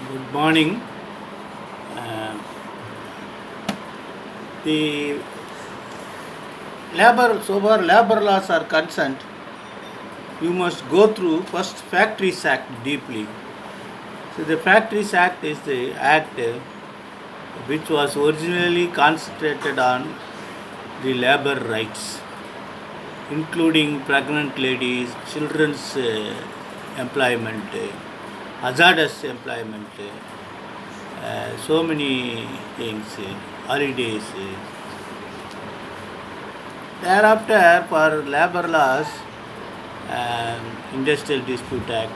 Good morning. Uh, the so far labor laws are concerned, you must go through first Factories Act deeply. So the Factories Act is the act which was originally concentrated on the labor rights, including pregnant ladies, children's employment, hazardous employment, so many things, holidays. Thereafter, for labor laws, Industrial Dispute Act,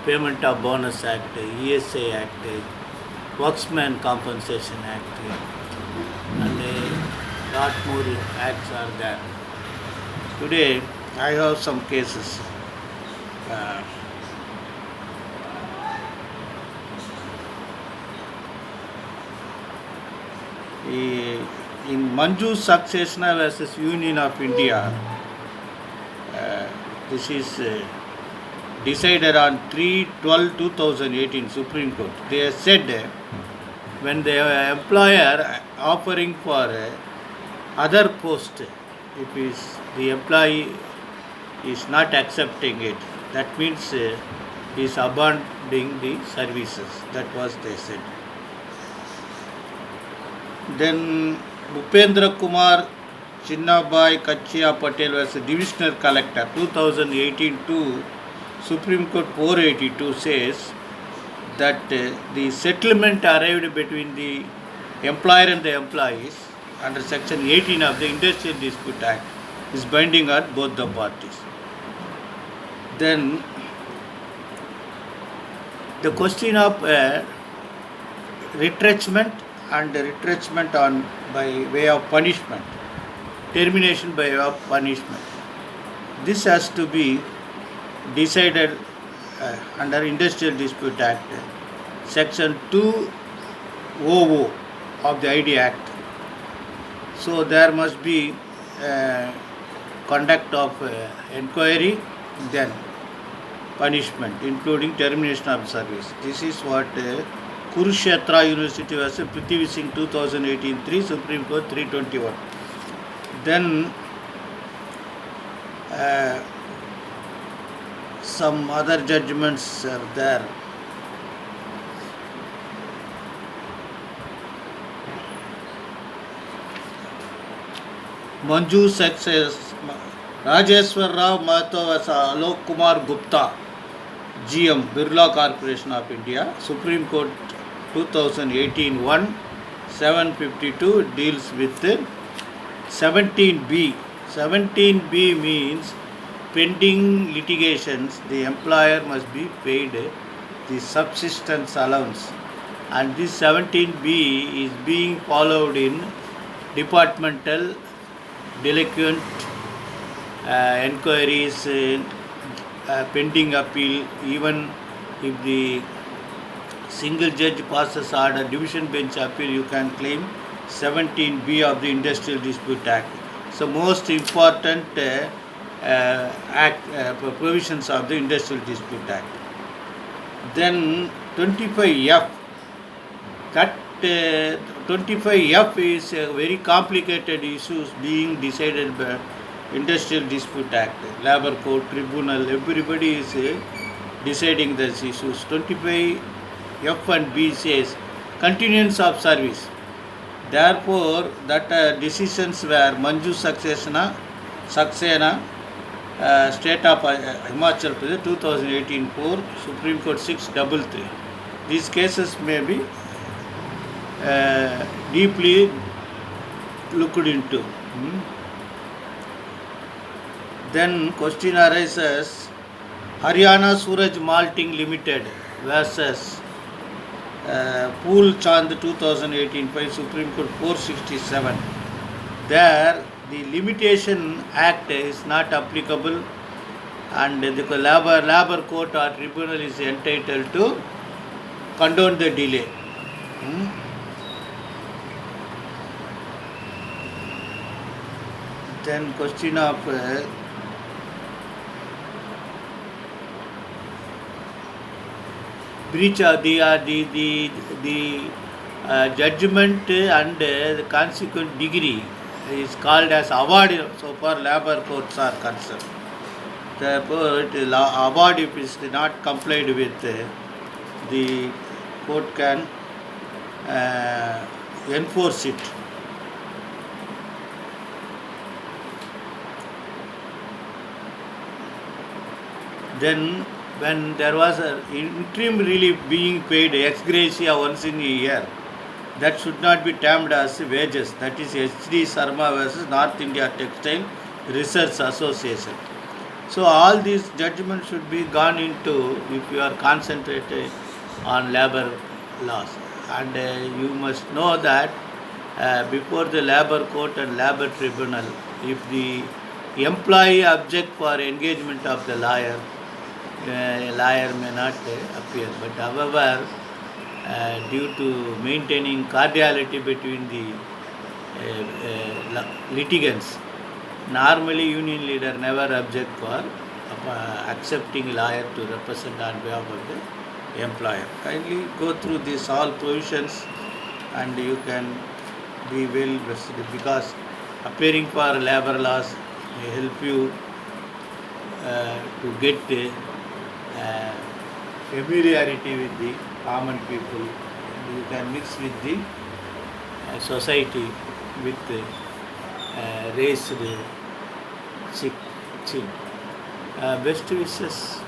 Payment of Bonus Act, ESA Act, Workman Compensation Act, and a lot more acts are there. Today, I have some cases. Uh, in Manju Saxena versus Union of India, this is decided on 3/12/2018 Supreme Court. They said when the employer offering for other post, if the employee is not accepting it, that means he is abandoning the services. That was they said. Then Bhupendra Kumar Chinnabai Kachia Patel was a divisional collector. 2018-2 Supreme Court 482 says that the settlement arrived between the employer and the employees under section 18 of the Industrial Dispute Act is binding on both the parties. Then the question of retrenchment and retrenchment on by way of punishment, termination by way of punishment. This has to be decided under Industrial Dispute Act, section 200 of the ID Act. So there must be conduct of inquiry, then punishment, including termination of service. This is what Kurukshetra University was Prithvi Singh 2018-3 Supreme Court 321. Then some other judgments are there. Manju success Rajeshwar Rao Mahato was Alok Kumar Gupta, GM Birla Corporation of India. Supreme Court 2018-1 752 deals with 17B. 17B means pending litigations, the employer must be paid the subsistence allowance, and this 17B is being followed in departmental delinquent enquiries, pending appeal. Even if the single judge passes order, division bench appeal, you can claim 17B of the Industrial Dispute Act. So most important provisions of the Industrial Dispute Act. Then 25F. That 25F is a very complicated issues being decided by Industrial Dispute Act. Labor Court, Tribunal, everybody is deciding these issues. 25F and B says continuance of service. Therefore, that decisions were Manju Saxena, State of Himachal Pradesh 2018-4, Supreme Court 633. These cases may be deeply looked into. Then question arises, Haryana Suraj Malting Limited versus Pool Chand 2018-5, Supreme Court 467. There the Limitation Act is not applicable, and the labor court or tribunal is entitled to condone the delay. Then question of breach of the judgment and the consequent degree is called as award so far labor courts are concerned. Therefore, award if it is not complied with, the court can enforce it. Then when there was an interim relief being paid ex gratia once in a year, that should not be termed as wages. That is H.D. Sarma versus North India Textile Research Association. So all these judgments should be gone into if you are concentrated on labor laws. And you must know that before the labor court and labor tribunal, if the employee object for engagement of the lawyer, lawyer may not appear. But however, due to maintaining cordiality between the litigants, normally union leader never object for accepting lawyer to represent on behalf of the employer. Kindly go through these all provisions and you can be well vested, because appearing for labor laws may help you to get familiarity with the common people. You can mix with the society with raised chin. Best wishes.